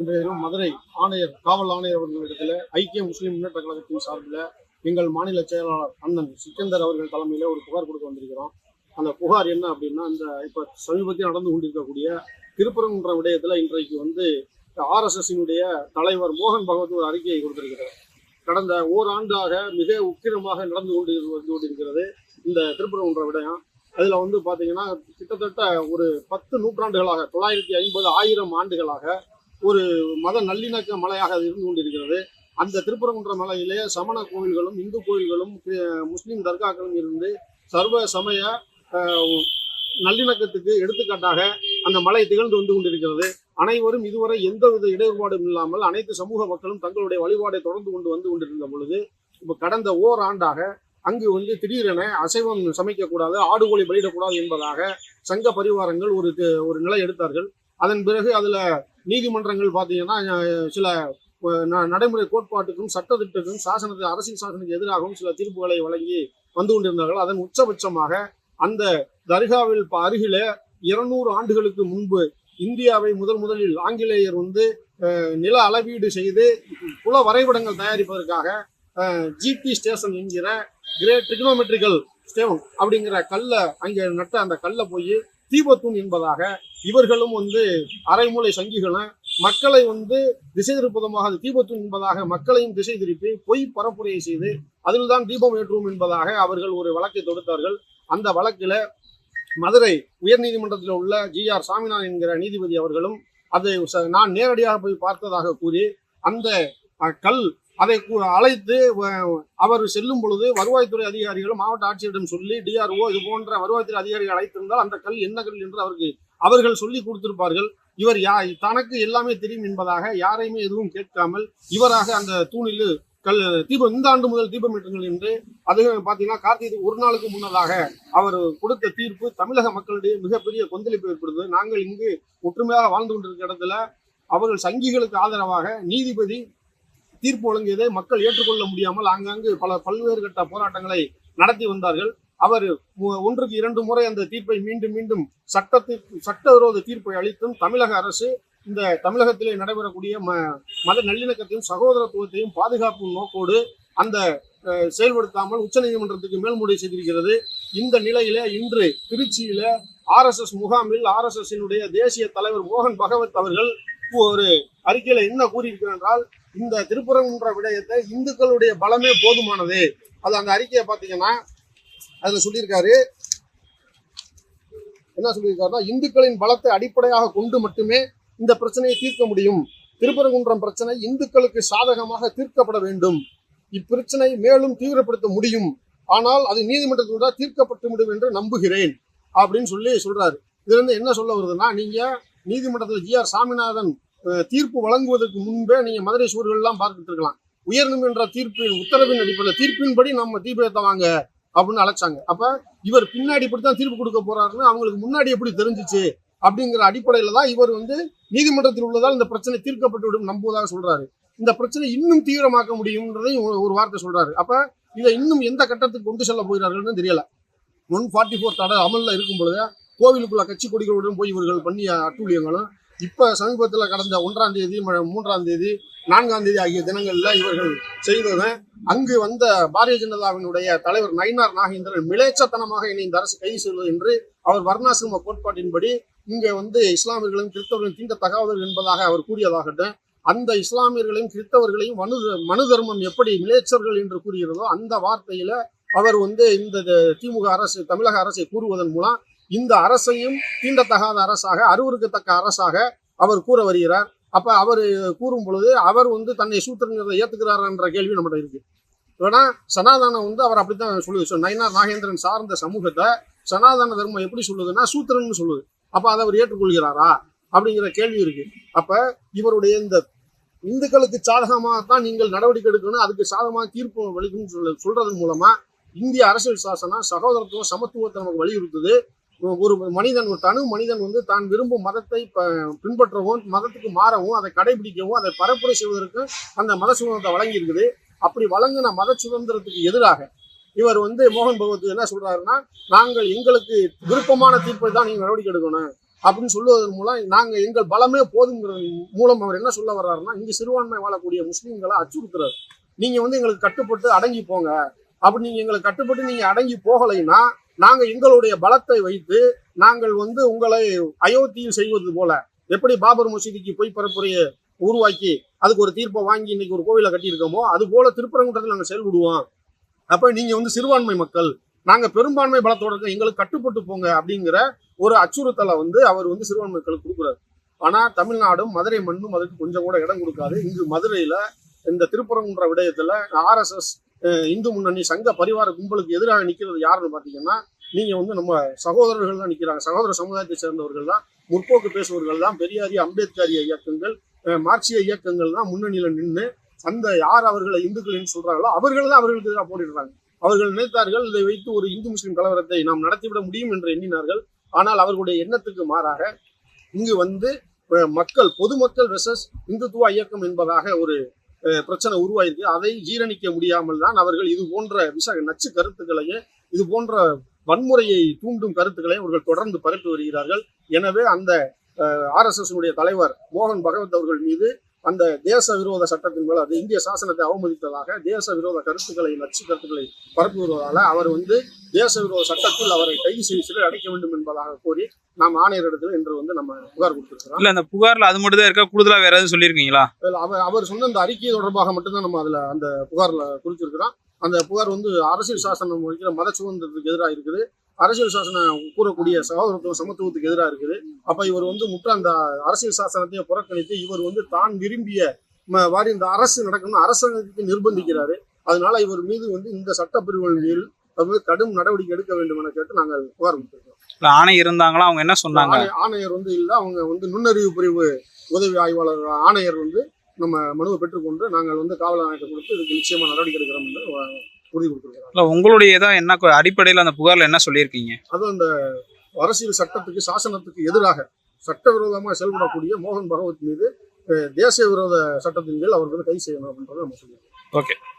இன்றைய தினம் மதுரை காவல் ஆணையர் அவர்களிடத்தில் ஐக்கிய முஸ்லீம் முன்னேற்ற கழகத்தின் சார்பில் எங்கள் மாநில செயலாளர் அண்ணன் சிக்கந்தர் அவர்கள் தலைமையில் ஒரு புகார் கொடுக்க வந்திருக்கிறோம். அந்த புகார் என்ன அப்படின்னா, இந்த இப்போ சமீபத்தில் நடந்து கொண்டிருக்கக்கூடிய திருப்பரங்குன்ற விடயத்தில் இன்றைக்கு வந்து ஆர்எஸ்எஸ்ஸினுடைய தலைவர் மோகன் பகவத் ஒரு அறிக்கையை கொடுத்திருக்கிறார். கடந்த ஓராண்டாக மிக உக்கிரமாக நடந்து கொண்டிருக்கிறது இந்த திருப்பரங்குன்ற விடயம். அதில் வந்து பார்த்தீங்கன்னா கிட்டத்தட்ட ஒரு 10 நூற்றாண்டுகளாக 950 1000 ஆண்டுகளாக ஒரு மத நல்லிணக்க மலையாக அது இருந்து கொண்டிருக்கிறது. அந்த திருப்பரங்குன்ற மலையிலே சமண கோயில்களும் இந்து கோயில்களும் முஸ்லீம் தர்காக்களும் இருந்து சர்வ சமய நல்லிணக்கத்துக்கு எடுத்துக்காட்டாக அந்த மலை திகழ்ந்து வந்து கொண்டிருக்கிறது. அனைவரும் இதுவரை எந்தவித இடையூறுபாடும் இல்லாமல் அனைத்து சமூக மக்களும் தங்களுடைய வழிபாடை தொடர்ந்து வந்து கொண்டிருந்த பொழுது, இப்போ கடந்த ஓராண்டாக அங்கு வந்து திடீரென அசைவம் சமைக்கக்கூடாது, ஆடு கோழி பலியிடக்கூடாது என்பதாக சங்க பரிவாரங்கள் ஒரு நிலை எடுத்தார்கள். அதன் பிறகு அதுல நீதிமன்றங்கள் பார்த்தீங்கன்னா சில நடைமுறை கோட்பாட்டுக்கும் சட்டத்திட்டத்துக்கும் அரசியல் சாசனத்துக்கு எதிராகவும் சில தீர்ப்புகளை வழங்கி வந்து கொண்டிருந்தார்கள். அதன் உச்சபட்சமாக அந்த தர்காவில் அருகிலே 200 ஆண்டுகளுக்கு முன்பு இந்தியாவை முதலில் ஆங்கிலேயர் வந்து நில அளவீடு செய்து புல வரைபடங்கள் தயாரிப்பதற்காக ஜிடி ஸ்டேஷன் என்கிற கிரேட் ட்ரிகனோமெட்ரிக்கல் ஸ்டேன் அப்படிங்கிற கல்லை அங்கே நட்ட அந்த கல்லை போய் தீபத்தூண் என்பதாக இவர்களும் வந்து அரைமூலை சங்கிகளும் மக்களை வந்து திசை திருப்பதமாக தீபத்தூண் என்பதாக மக்களையும் திசை திருப்பி பொய் பரப்புரையை செய்து அதில் தான் தீபம் ஏற்றுவோம் என்பதாக அவர்கள் ஒரு வழக்கை தொடுத்தார்கள். அந்த வழக்கில் மதுரை உயர்நீதிமன்றத்தில் உள்ள GR சாமிநாதன் என்கிற நீதிபதி அவர்களும் அதை நான் நேரடியாக போய் பார்த்ததாக கூறி அந்த கல் அதை அழைத்து அவர் செல்லும் பொழுது வருவாய்த்துறை அதிகாரிகளும் மாவட்ட ஆட்சியரிடம் சொல்லி DRO இது போன்ற வருவாய்த்துறை அதிகாரிகள் அழைத்திருந்தால் அந்த கல் என்ன கல் என்று அவர்கள் சொல்லி கொடுத்திருப்பார்கள். இவர் தனக்கு எல்லாமே தெரியும் என்பதாக யாரையுமே எதுவும் கேட்காமல் இவராக அந்த தூணில் தீபம் இந்த ஆண்டு முதல் தீபம் ஏற்றுங்கள் என்று அது பார்த்தீங்கன்னா கார்த்திகை ஒரு நாளுக்கு முன்னதாக அவர் கொடுத்த தீர்ப்பு தமிழக மக்களிடையே மிகப்பெரிய கொந்தளிப்பு ஏற்படுது. நாங்கள் இங்கு ஒற்றுமையாக வாழ்ந்து கொண்டிருக்கிற இடத்துல அவர்கள் சங்கிகளுக்கு ஆதரவாக நீதிபதி தீர்ப்பு வழங்கியதை மக்கள் ஏற்றுக்கொள்ள முடியாமல் ஆங்காங்கு பல்வேறு கட்ட போராட்டங்களை நடத்தி வந்தார்கள். அவர் 1க்கு 2 முறை அந்த தீர்ப்பை மீண்டும் சட்டவிரோத தீர்ப்பை அளித்தும் தமிழக அரசு இந்த தமிழகத்திலே நடைபெறக்கூடிய மத நல்லிணக்கத்தையும் சகோதரத்துவத்தையும் பாதுகாப்பு நோக்கோடு அந்த செயல்படுத்தாமல் உச்சநீதிமன்றத்துக்கு மேல்முறை செய்திருக்கிறது. இந்த நிலையில இன்று திருச்சியில RSS முகாமில் RSS-னுடைய தேசிய தலைவர் மோகன் பகவத் அவர்கள் ஒரு அறிக்கையில என்ன கூறியிருக்கிறார் என்றால், இந்த திருப்பரங்குன்ற விடயத்தை இந்துக்களுடைய பலமே போதுமானது. அது அந்த அறிக்கையை பார்த்தீங்கன்னா அதுல சொல்லியிருக்காரு. என்ன சொல்லியிருக்காருன்னா, இந்துக்களின் பலத்தை அடிப்படையாக கொண்டு மட்டுமே இந்த பிரச்சனையை தீர்க்க முடியும். திருப்பரங்குன்றம் பிரச்சனை இந்துக்களுக்கு சாதகமாக தீர்க்கப்பட வேண்டும். இப்பிரச்சனை மேலும் தீவிரப்படுத்த முடியும். ஆனால் அது நீதிமன்றத்தில் தீர்க்கப்பட்டு விடும் என்று நம்புகிறேன் அப்படின்னு சொல்றாரு. இதுல இருந்து என்ன சொல்ல வருதுன்னா, நீங்க நீதிமன்றத்தில் GR சாமிநாதன் தீர்ப்பு வழங்குவதற்கு முன்பே நீங்க மதுரை சுவர்கள் எல்லாம் பார்த்துட்டு இருக்கலாம். உயர்நீதிமன்ற தீர்ப்பின் உத்தரவின் அடிப்படையில் தீர்ப்பின்படி நம்ம தீபேத்தவாங்க அப்படின்னு அழைச்சாங்க. அப்ப இவர் பின்னாடி இப்படித்தான் தீர்ப்பு கொடுக்க போறாருன்னு அவங்களுக்கு முன்னாடி எப்படி தெரிஞ்சிச்சு அப்படிங்கிற அடிப்படையில தான் இவர் வந்து நீதிமன்றத்தில் உள்ளதால் இந்த பிரச்சனை தீர்க்கப்பட்டு விடும் நம்புவதாக சொல்றாரு. இந்த பிரச்சனை இன்னும் தீவிரமாக்க முடியும்ன்றதையும் ஒரு வார்த்தை சொல்றாரு. அப்ப இதை இன்னும் எந்த கட்டத்துக்கு கொண்டு செல்ல போகிறார்கள்னு தெரியல. 144 தடை அமல்ல இருக்கும் பொழுது கோவிலுக்குள்ள கட்சி கொடிகளுடன் போய் இவர்கள் பண்ணிய அட்டூழியங்களும் இப்ப சமீபத்தில் கடந்த 1ஆம் தேதி 3ஆம் தேதி 4ஆம் தேதி ஆகிய தினங்கள்ல இவர்கள் செய்தது அங்கு வந்த பாரதிய ஜனதாவினுடைய தலைவர் நயினார் நாகேந்திரன் மிலேச்சத்தனமாக இனி இந்த அரசு கைது செய்வது என்று அவர் வர்ணாசிரம கோட்பாட்டின்படி இங்க வந்து இஸ்லாமியர்களையும் கிறிஸ்தவர்களையும் தீண்டத்தகாதவர்கள் என்பதாக அவர் கூறியதாகட்டும், அந்த இஸ்லாமியர்களையும் கிறிஸ்தவர்களையும் மனு தர்மம் எப்படி மிலேச்சர்கள் என்று கூறுகிறதோ அந்த வார்த்தையில அவர் வந்து இந்த திமுக அரசு தமிழக அரசை கூறுவதன் மூலம் இந்த அரசையும் தீண்டத்தகாத அரசாக அருவருக்கத்தக்க அரசாக அவர் கூற வருகிறார். அப்ப அவர் கூறும் பொழுது அவர் வந்து தன்னை சூத்திரங்கிறத ஏத்துக்கிறார் என்ற கேள்வி நம்மகிட்ட இருக்கு. ஏன்னா சனாதனம் வந்து அவர் அப்படித்தான் சொல்லுது. நயினார் நாகேந்திரன் சார்ந்த சமூகத்தை சனாதன தர்மம் எப்படி சொல்லுதுன்னா சூத்திரன்னு சொல்லுது. அப்ப அதை அவர் ஏற்றுக்கொள்கிறாரா அப்படிங்கிற கேள்வி இருக்கு. அப்ப இவருடைய இந்த இந்துக்களுக்கு சாதகமாகத்தான் நீங்கள் நடவடிக்கை எடுக்கணும், அதுக்கு சாதகமாக தீர்ப்பு வலிக்கும்னு சொல்றதன் மூலமா இந்திய அரசியல் சாசனம் சகோதரத்துவம் சமத்துவத்தை நமக்கு வலியுறுத்துது. ஒரு தனி மனிதன் வந்து தான் விரும்பும் மதத்தை பின்பற்றவும் மதத்துக்கு மாறவும் அதை கடைபிடிக்கவும் அதை பரப்புரை செய்வதற்கு அந்த மத சுதந்திரத்தை வழங்கி இருக்குது. அப்படி வழங்கின மத சுதந்திரத்துக்கு எதிராக இவர் வந்து மோகன் பகவத் என்ன சொல்றாருன்னா, நாங்கள் எங்களுக்கு விருப்பமான தீர்ப்பை தான் நீங்க நடவடிக்கை எடுக்கணும், அப்படின்னு சொல்லுவதன் மூலம் நாங்க எங்கள் பலமே போதுங்கிறது மூலம் அவர் என்ன சொல்ல வர்றாருன்னா, இங்க சிறுபான்மை வாழக்கூடிய முஸ்லீம்களை அச்சுறுத்துறாரு. நீங்க வந்து எங்களுக்கு கட்டுப்பட்டு அடங்கி போங்க, அப்படி நீங்க எங்களுக்கு கட்டுப்பட்டு நீங்க அடங்கி போகலைன்னா நாங்க எங்களுடைய பலத்தை வைத்து நாங்கள் வந்து உங்களை அயோத்தியில் செய்வது போல, எப்படி பாபர் மசூதிக்கு பொய் பரப்புரையை உருவாக்கி அதுக்கு ஒரு தீர்ப்பை வாங்கி இன்னைக்கு ஒரு கோவிலை கட்டியிருக்கோமோ அது போல திருப்பரங்குன்றத்தில் நாங்கள் செயல்படுவோம். அப்ப நீங்க வந்து சிறுபான்மை மக்கள், நாங்க பெரும்பான்மை பலத்தோட இருக்கோம், எங்களுக்கு கட்டுப்பட்டு போங்க அப்படிங்கிற ஒரு அச்சுறுத்தலை வந்து அவர் வந்து சிறுபான்மை மக்களுக்கு கொடுக்குறாரு. ஆனா தமிழ்நாடும் மதுரை மண்ணும் அதுக்கு கொஞ்சம் கூட இடம் கொடுக்காது. இங்கு மதுரையில இந்த திருப்பரங்குன்ற விடயத்துல RSS இந்து முன்னணி சங்க பரிவார கும்பலுக்கு எதிராக நிக்கிறது யாருன்னு பாத்தீங்கன்னா, நீங்க வந்து நம்ம சகோதரர்கள் தான் நிக்கிறாங்க. சகோதர சமுதாயத்தை சேர்ந்தவர்கள் தான், முற்போக்கு பேசுபவர்கள் தான், பெரியாரிய அம்பேத்கரிய இயக்கங்கள், மார்க்சிய இயக்கங்கள் தான் முன்னணியில நின்று அந்த யார் அவர்களை இந்துக்கள் என்று சொல்றாங்களோ அவர்கள் தான் அவர்களுக்கு எதிராக போட்டிடுறாங்க. அவர்கள் நினைத்தார்கள் இதை வைத்து ஒரு இந்து முஸ்லிம் கலவரத்தை நாம் நடத்திவிட முடியும் என்று எண்ணினார்கள். ஆனால் அவர்களுடைய எண்ணத்துக்கு மாறாக இங்கு வந்து மக்கள், பொதுமக்கள் வெர்சஸ் இந்துத்துவ இயக்கம் என்பதாக ஒரு பிரச்சனை உருவாயிருக்கு. அதை ஜீரணிக்க முடியாமல் தான் அவர்கள் இது போன்ற நச்சு கருத்துக்களையும் இது போன்ற வன்முறையை தூண்டும் கருத்துக்களையும் அவர்கள் தொடர்ந்து பரப்பி வருகிறார்கள். எனவே அந்த RSS தலைவர் மோகன் பகவத் அவர்கள் மீது அந்த தேச விரோத சட்டத்தின் மேல், அது இந்திய சாசனத்தை அவமதித்ததாக தேச விரோத கருத்துக்களை, நச்சு கருத்துக்களை பரப்பி வருவதால அவர் வந்து தேச விரோத சட்டத்தில் அவரை கைது செய்து சிறை அடைக்க வேண்டும் என்பதாக கோரி நாம் ஆணையரிடத்தில் இன்று வந்து நம்ம புகார் கொடுத்திருக்கிறோம். இல்ல அந்த புகார்ல அது மட்டும் தான் இருக்கா, கூடுதலா வேற எதுவும் சொல்லியிருக்கீங்களா? அவர் சொன்ன அந்த அறிக்கை தொடர்பாக மட்டும்தான் நம்ம அதுல அந்த புகார்ல குறிச்சிருக்கிறோம். அந்த புகார் வந்து அரசியல் சாசனம் வைக்கிற மத சுதந்திரத்துக்கு எதிராக இருக்குது, அரசியல் சாசனம் கூறக்கூடிய சகோதரத்துவம் சமத்துவத்துக்கு எதிராக இருக்குது. அப்ப இவர் வந்து அந்த அரசியல் சாசனத்தையே புறக்கணித்து இவர் வந்து தான் விரும்பிய வாரி இந்த அரசு நடக்கணும் அரசாங்கத்துக்கு நிர்பந்திக்கிறாரு. அதனால இவர் மீது வந்து இந்த சட்டப்பிரிவுகளில் கடும் நடவடிக்கை எடுக்க வேண்டும் என கேட்டு நாங்கள் புகார் கொடுத்திருக்கோம். ஆணையர் இருந்தாங்களா, அவங்க என்ன சொன்னாங்க? ஆணையர் வந்து இல்ல, அவங்க வந்து நுண்ணறிவு பிரிவு உதவி ஆய்வாளர் ஆணையர் வந்து நம்ம மனுவை பெற்றுக்கொண்டு நாங்கள் வந்து காவல் ஆணையத்தை கொடுத்து இதுக்கு நிச்சயமா நடவடிக்கை எடுக்கிறோம் என்று உறுதி கொடுத்திருக்கிறோம். உங்களுடைய என்ன அடிப்படையில் அந்த புகார்ல என்ன சொல்லியிருக்கீங்க? அதுவும் அந்த அரசியல் சட்டத்துக்கு சாசனத்துக்கு எதிராக சட்டவிரோதமாக செயல்படக்கூடிய மோகன் பகவத் மீது தேசிய விரோத சட்டத்தின் கீழ் அவர்கள் கைது செய்யணும் அப்படின்றத நம்ம சொல்லியிருக்கோம். ஓகே.